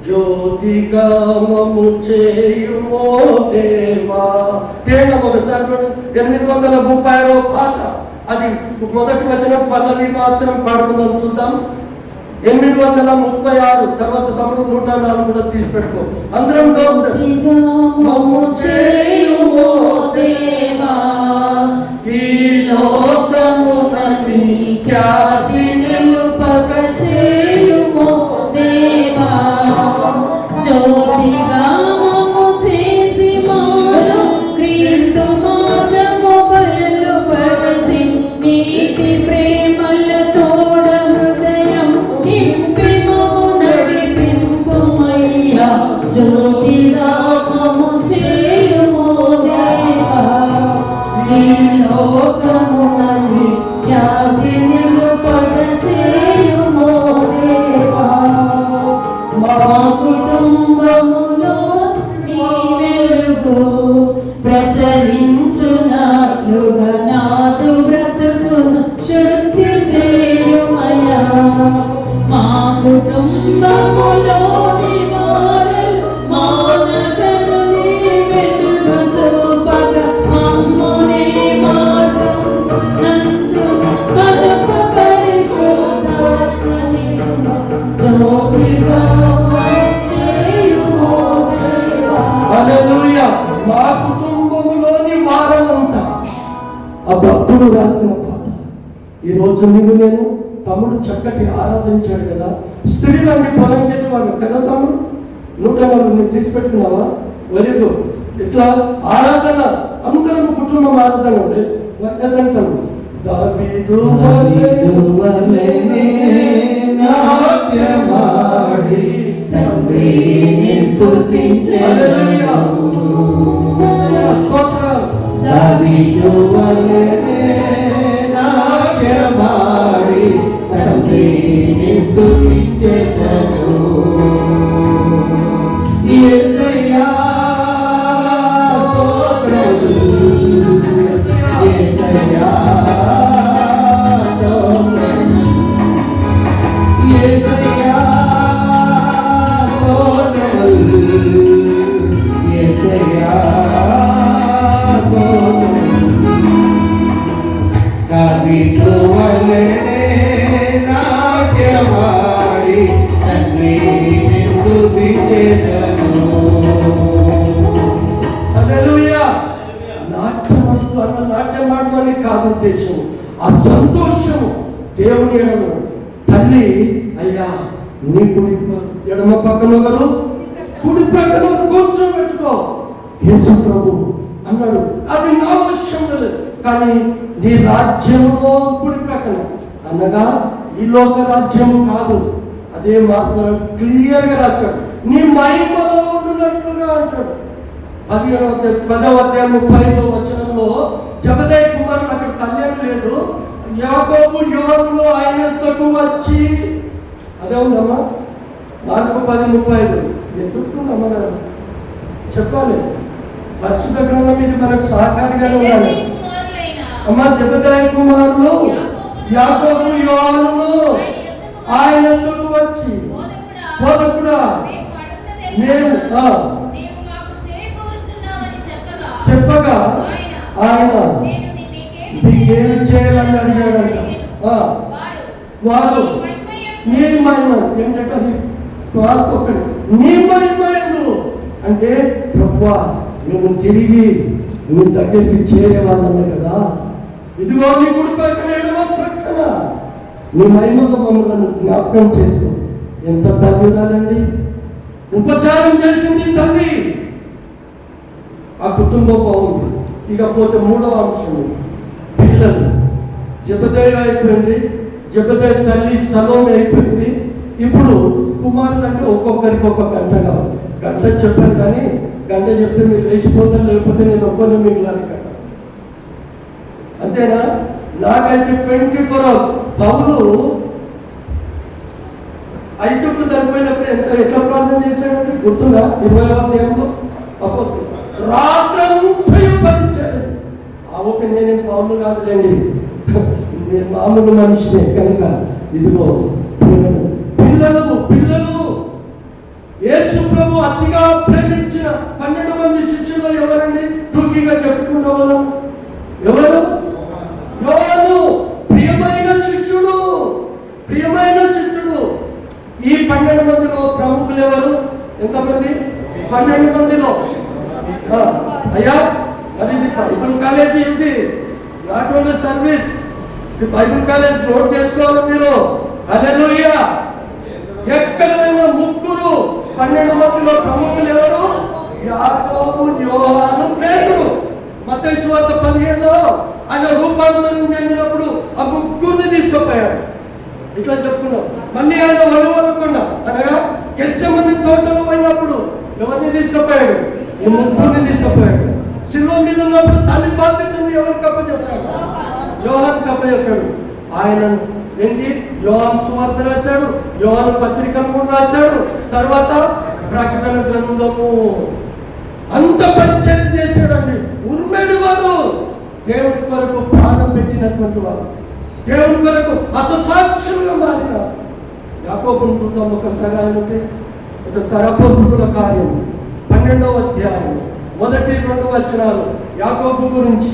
Speaker 1: జ్యోతిగామము చేయుమో దేవా. తేడా ఒకసారి 830 పాట. అది మొదటి వచనం పల్లవి మాత్రం పాడుకుందాం, చూద్దాం. 836 తర్వాత తమ్ముడు 104 కూడా తీసి పెట్టుకో. అందరం మా కుటుంబములోని వారమంతా ఆ భక్తుడు రాసిన పాట. ఈరోజు నేను తమ్ముడు చక్కటి ఆరాధించాడు కదా. స్త్రీలన్నీ పొలం వాడు కదా తమ్ముడు. 104 నువ్వు తీసి పెట్టుకున్నావా? Very good. ఇట్లా ఆరాధన అందరం కుటుంబం ఆరాధన ఉండే ఏదంటాడు, దావీదు నాట్యమాడి తండ్రిని స్తుతించెను. దావీదు వలెనే నాట్యమాడి తండ్రిని స్తుతించెను. యేసయ్యా స్తోత్రము, యేసయ్యా స్తోత్రము, యేసయ్యా స్తోత్రము, యేసయ్యా స్తోత్రము. నాట్యమాడుతూ అన్న నాట్యమాడమని కాదు ఉద్దేశం. ఆ సంతోషము దేవుని ఎడను తల్లి, అయ్యా నీ కుడి ఎడమ పక్కన ఒకరు కుడి పక్కన కూర్చోబెట్టుకో యేసు ప్రభు అన్నాడు. అది నా అవసరం లేదు, కానీ నీ రాజ్యంలో కుడి ప్రక్కన అనగా ఈ లోక రాజ్యము కాదు. అదే మాత్రం క్లియర్గా రాశాడు, నీ మహిమలో ఉన్నట్లుగా అంటాడు. 10వ అధ్యాయం 35వ వచనంలో జబదయి కుమారులు, అక్కడ తల్లి లేదు, యాకోబు యోహాను ఆయన యొద్దకు వచ్చి, అదే ఉందమ్మా మార్కు 10:35. ఎదుర్కొందమ్మా చెప్పాలి, పరిశుద్ధ గ్రంథం ఇది మనకు సహకారిగానే ఉండాలి. అమ్మా జబదయి కుమారులు యాకోబు యోహాను ఆయన యొద్దకు వచ్చి, బోధకుడా మేము చెప్పగా ఆయన మీకేమి చేయాలని అడిగాడంట. వారు నీ మహిమ ఏంటంటే అది ఒకటి, నీ మహిమ ఎందుకు అంటే, ప్రభువా మేము తిరిగి నీ దగ్గరికి చేరే వాళ్ళమే కదా, ఇదిగో నీ కుడి పక్కన ఎడమ పక్కన నీ మహిమతో మమ్మల్ని జ్ఞాపకం చేసుకో. ఎంత తల్లిదండి, ఉపచారం చేసింది తల్లి. ఆ కుటుంబం బాగుంది. ఇకపోతే 3వ అంశం, పిల్లలు. జబదయి అయిపోయింది, జబదయి తల్లి సలోమి అయిపోయింది. ఇప్పుడు కుమారులు అంటే ఒక్కొక్కరికి ఒక గంట కావాలి. గంట చెప్పాను, కానీ గంట చెప్తే మీరు లేచిపోతారు, లేకపోతే నేను ఒక్కనే మిగిలాను కదా, అంతేనా? నాకైతే 24 hours. పౌలు ఐదుకు చనిపోయినప్పుడు ఎట్లా ప్రార్థన చేశాడంటే గుర్తుందా? 20వ అధ్యాయంలో రాత్రంతా భరించాడు. ఆ ఒక నేనేం పౌలు కాదులేండి, నేను మామూలు మనిషినే కనుక ఇదిగో పిల్లలు యేసు ప్రభు అతిగా ప్రేమించిన 12 మంది శిష్యులు ఎవరండి? టూకీగా చెప్పుకుంటాం కదా, ఎవరు? యోహాను ప్రియమైన శిష్యుడు. ఈ 12 మందిలో ప్రముఖులు ఎవరు? ఎంతమంది? 12 మందిలో అయ్యా, అది బైబిల్ కాలేజీ ఇది, not only service. Bible college note చేసుకోవాలి మీరు. హల్లెలూయా. ఎక్కడైనా 12 మందిలో ప్రముఖులు ఎవరు? యాకోబు, యోహాను, పేతురు. మత్తయి సువార్త 17లో ఆయన రూపాంతరం చెందినప్పుడు ఆ ముగ్గురిని తీసుకుపోయాడు. ఇట్లా చెప్పుకున్నాం. మళ్ళీ ఆయన వలువలకుండా అనగా గెత్సెమనీ తోటలో పోయినప్పుడు ఎవరిని తీసుకుపోయాడు? ఈ ముగ్గురిని తీసుకుపోయాడు. శిలువ మీద ఉన్నప్పుడు తల్లి బాధ్యతను ఎవరికి అప్పచెప్పాడు? యోహానుకి అప్పచెప్పాడు. ఆయన ఏంటి? యోహాను సువార్త రాశాడు, యోహాను పత్రికను రాశాడు, తర్వాత ప్రకటన గ్రంథము. అంత పరిచయం చేశాడండి. ఉర్మెడి వారు దేవుడి కొరకు ప్రాణం పెట్టినటువంటి వారు, దేవుడి కొరకు హతసాక్షులుగా మారిన యాకోబును చూద్దాం ఒకసారి. ఆయన ఉంటే ఒకసారి అపోస్తలుల కార్యం 12వ అధ్యాయం 1-2 వచనాలు యాకోబు గురించి.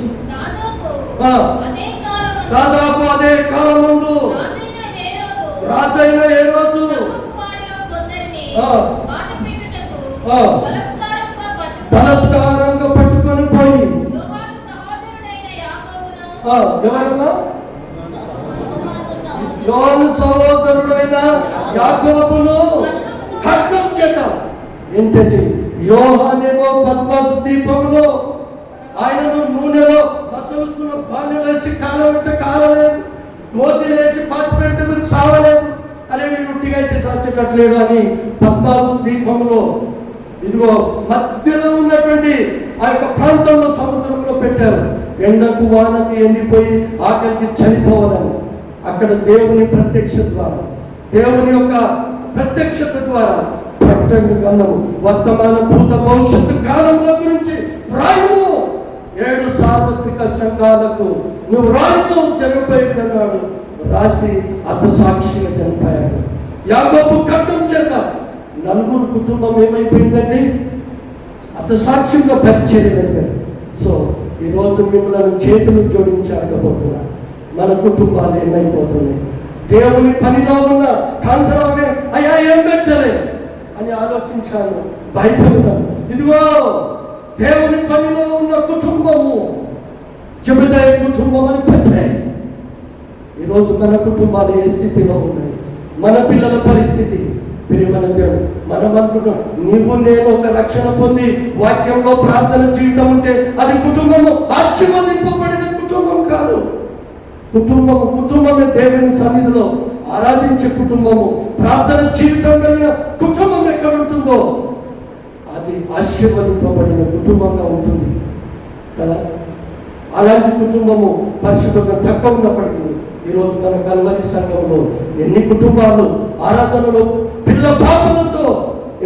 Speaker 1: దాదాపు అదే కాలముందు రాజైన హేరోదు బలత్కారంగా పట్టుకొని పోయి ఎవరన్నా యోహాను సహోదరుడైన యాకోబును ఖడ్గం చేత. ఏంటంటే యోహానేమో పద్మాసు దీపంలో ఆయనను నూనెలో మసలుతున్న బాణ్యం వేసి కాలబెడితే కాలలేదు, గోతిలో వేసి పాతి పెడితే మీకు సావలేదు, అరే వీడు ఉట్టిగా అయితే సచ్చటట్లేడు అని పద్మాసు దీపంలో ఇదిగో మధ్యలో ఉన్నటువంటి ఆ యొక్క ప్రాంతంలో సముద్రంలో పెట్టారు. ఎండకు వానకి ఎండిపోయి ఆకలికి చనిపోవాలని. అక్కడ దేవుని ప్రత్యక్షత ద్వారా, దేవుని యొక్క ప్రత్యక్షత ద్వారా ప్రకటన గ్రంథము వర్తమాన భూత భవిష్యత్తు కాలంలో గురించి రాయము. 7 సార్వత్రిక సంఘాలకు నువ్వు రాయము జరగబోయేటన్నాడు. రాసి హతసాక్షిగా చనిపోయాడు. యాకోబు ఖడ్గం చేత 4 కుటుంబం ఏమైపోయిందండి? హతసాక్షిగా పరిచయం అయిపోయారు. సో ఈరోజు మిమ్మల్ని చేతులు జోడించి అడగబోతున్నా, మన కుటుంబాలు ఏమైపోతున్నాయి? దేవుని పనిలో ఉన్న కాంతరావునే అయ్యా ఏం పెట్టలే అని ఆలోచించాను. బయట ఉన్నాను. ఇదిగో దేవుని పనిలో ఉన్న కుటుంబము జెబెదాయి కుటుంబం అని పెట్టాయి. ఈరోజు మన కుటుంబాలు ఏ స్థితిలో ఉన్నాయి, మన పిల్లల పరిస్థితి ప్రియమైన దేవుడు. మనం అనుకుంటాం నీవు నేను ఒక రక్షణ పొంది వాక్యంలో ప్రార్థన జీవితం ఉంటే అది కుటుంబము ఆశీర్వదింపబడిన కుటుంబం కాదు. కుటుంబమే దేవుని సన్నిధిలో ఆరాధించే కుటుంబము, ప్రార్థన జీవితం కలిగిన కుటుంబం ఎక్కడ ఉంటుందో అది ఆశీర్వదింపబడిన కుటుంబంగా ఉంటుంది కదా. అలాంటి కుటుంబము పరిశుభ్రంగా తక్కువ ఉన్నప్పటికీ ఈరోజు మన కల్వరి సంఘంలో ఎన్ని కుటుంబాలు ఆరాధనలో పిల్ల పాపలతో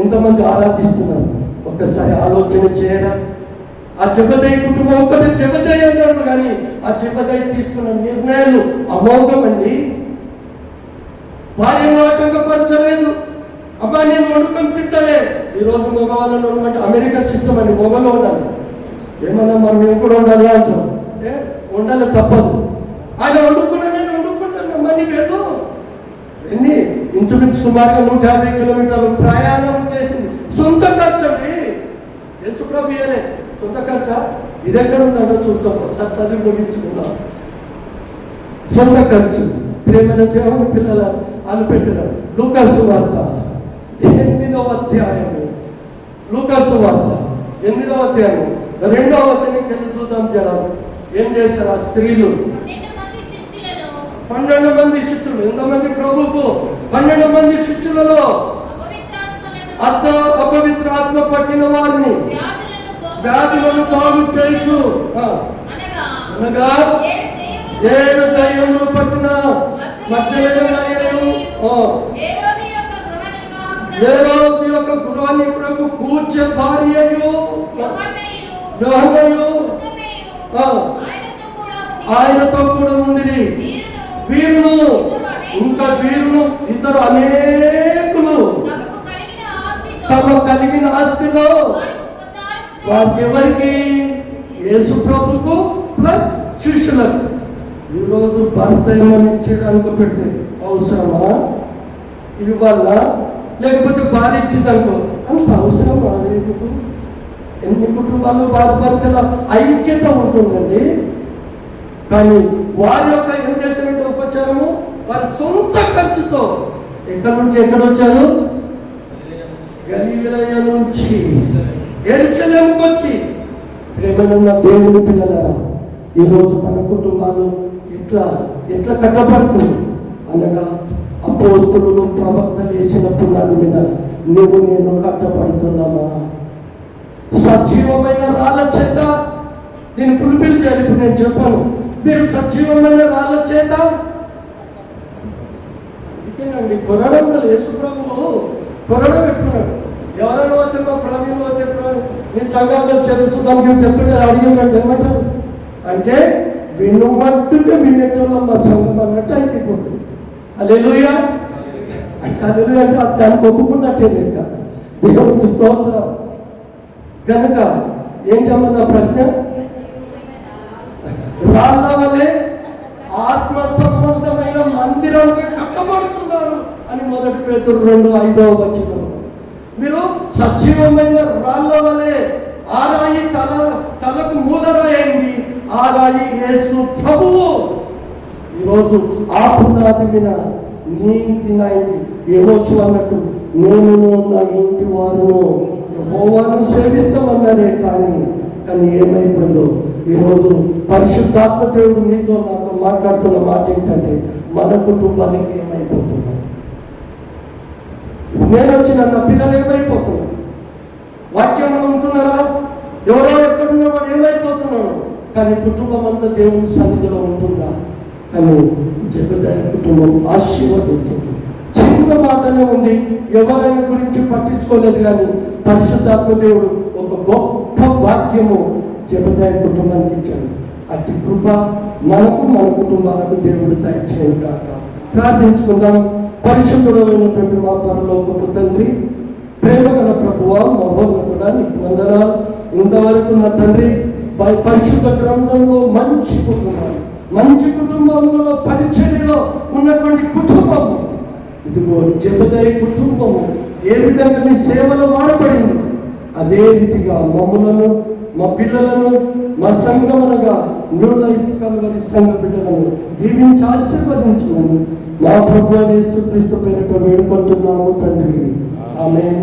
Speaker 1: ఎంతమంది ఆరాధిస్తున్నారు ఒక్కసారి ఆలోచన చేయరా. ఆ జెబెదాయి కుటుంబం ఒక్కటే జెబెదాయి అన్నాడు, కానీ ఆ జెబెదాయి తీసుకున్న నిర్ణయాలు అమోఘమండి. భార్యను ఆటంకపరచలేదు. అబ్బా నేను వండుకొని తింటలే. ఈరోజు మగవాళ్ళని ఉండమంటే అమెరికా సిస్టమ్ అండి, మొగలో ఉండాలి. ఏమన్నా మనం మేము కూడా ఉండాలి అంటాం. ఉండాలి తప్పదు. ఆయన వండుకున్నా నేను వండుకుంటాను మనీ లేదు. ఎన్ని ఇంచుమించు సుమారుగా 150 కిలోమీటర్లు ప్రయాణం చేసింది. సొంత ఖర్చు అండి. యేసుప్రభు ఇయలే సొంత ఖర్చా. ఇది ఎక్కడ ఉందంటే చూస్తాం, ఒకసారి చదువు ముగించుకుందాం. సొంత ఖర్చు. ప్రేమైన దేవుని పిల్లల అని పెట్టినారు. లూకాసు వార్త 8వ అధ్యాయము. లూకాసు వార్త 8వ అధ్యాయము 2వ వచనానికి వెళ్ళి చూద్దాం. జనాలు ఏం చేశారు ఆ స్త్రీలు? 12 మంది శిష్యులు. ఎంతమంది ప్రభువుకు? 12 మంది శిష్యులలో అపవిత్ర ఆత్మ పట్టిన వారిని వ్యాధులను బాగు చేయొచ్చు అనగా 7 దయ్యములు పట్టిన హేరోదు యొక్క గృహ నిర్వాహకుడు కూర్చే భార్యయు యోహన్నయు ఆయనతో కూడా ఉండిరి. వీరును ఇంకా వీరును ఇద్దరు అనేకులు తమ కలిగిన ఆస్తిలో వారికి ఎవరికి? యేసు ప్రభుకు ప్లస్ శిష్యులకు. ఈరోజు భర్త ఏమని చేయడానికి పెడితే అవసరమా? ఇవ్వాల లేకపోతే భార్య ఇచ్చిందనుకో అంత అవసరమా? లేదు. ఎన్ని కుటుంబాలు వారి భర్తల ఐక్యత ఉంటుందండి. కానీ వారి యొక్క ఏం చేసినట్టు ఉపచారము వారి సొంత ఖర్చుతో ఎక్కడి నుంచి ఎక్కడ వచ్చారు? గలిలయ నుంచి యెరూషలేముకు వచ్చి. ప్రేమనున్న దేవుని పిల్లలారా, ఈరోజు మన కుటుంబాలు ఎట్లా కట్టబడుతుంది అనగా అపోస్తలులు ప్రవక్తలు వేసిన పునాది మీద నువ్వు నేను కట్టబడుతున్నామా? సజీవమైన రాళ్ళ చేత దీన్ని ఫుల్ఫిల్ చేయాలి. ఇప్పుడు నేను చెప్పాను, మీరు సజీవమైన రాళ్ళ చేత అందుకేనండి కొరడం. యేసు ప్రభువు కొరడ పెట్టుకున్నాడు. ఎవరైనా వస్తే మా ప్రవీణ్ వస్తే నేను సంఘంలో చదువుతాను చెప్తుంటే అడిగినట్టు ఏమంటారు అంటే వినుమట్టుగా వినేటోళ్ళం మా సంఘం అన్నట్టు అయిపోతుంది. హల్లెలూయా అంటే హల్లెలూయా అంటే దానికి ఒప్పుకున్నట్టే లేక దేవునికి స్తోత్రం. కనుక ఏంటమ్మా ప్రశ్న? రాళ్ళ వలె ఆత్మ సంబంధమైన మందిరంగా కట్టబడుతున్నారు అని 1 పేతురు 2:5 వచనం. మీరు సజీవమైన రాళ్ళ వలె ఆ రాయి తలకు మూలరాయింది. ఆ రాయి యేసు ప్రభువు. ఈరోజు ఆ పునాది మీద నీ ఇంటి నా ఇంటి యెహోషువ అన్నట్టు నేను నా ఇంటి వారును యెహోవాను సేవిస్తామన్నారే. కానీ ఏమైపోయిందో ఈరోజు పరిశుద్ధాత్మ దేవుడు నీతో నాతో మాట్లాడుతున్న మాట ఏంటంటే మన కుటుంబానికి ఏమైపోతున్నాం? నేను వచ్చిన నా పిల్లలు ఏమైపోతున్నాను? వాక్యంలో ఉంటున్నారా? ఎవరో ఎక్కడున్న వాడు ఏమైపోతున్నాడు? కానీ కుటుంబం అంతా దేవుని సన్నిధిలో ఉంటుందా? కానీ జెబెదాయి కుటుంబం ఆశీర్వదించింది. చిన్న మాటనే ఉంది, ఎవరైనా గురించి పట్టించుకోలేదు. కానీ పరిశుద్ధాత్మ దేవుడు ఒక గొప్ప వాక్యము జెబెదాయి కుటుంబానికి ఇచ్చాడు. అట్టి కృప మనకు మన కుటుంబాలకు దేవుడు దయచేయను కాక. ప్రార్థించుకుందాం. పరిశుద్ధుడైనటువంటి మా పరలోకపు తండ్రి, ప్రేమగల ప్రభువా, మహోన్నతుడా, నీకు వందనాలు. ఇంతవరకు నా తండ్రి పరిశుద్ధ గ్రంథంలో మంచి కుటుంబంలో పరిచర్యలో ఉన్నటువంటి కుటుంబం ఇదిగో జెబెదాయి కుటుంబము ఏ విధంగా నీ సేవలో వాడబడింది అదే రీతిగా మమ్ములను మా పిల్లలను మా సంఘమనగా న్యూ లైఫ్ కల్వరి సంఘ బిడ్డలను దీవించి ఆశీర్వదించమని మా ప్రభువైన యేసుక్రీస్తు పేరిట వేడుకుంటున్నాము తండ్రి. ఆమేన్.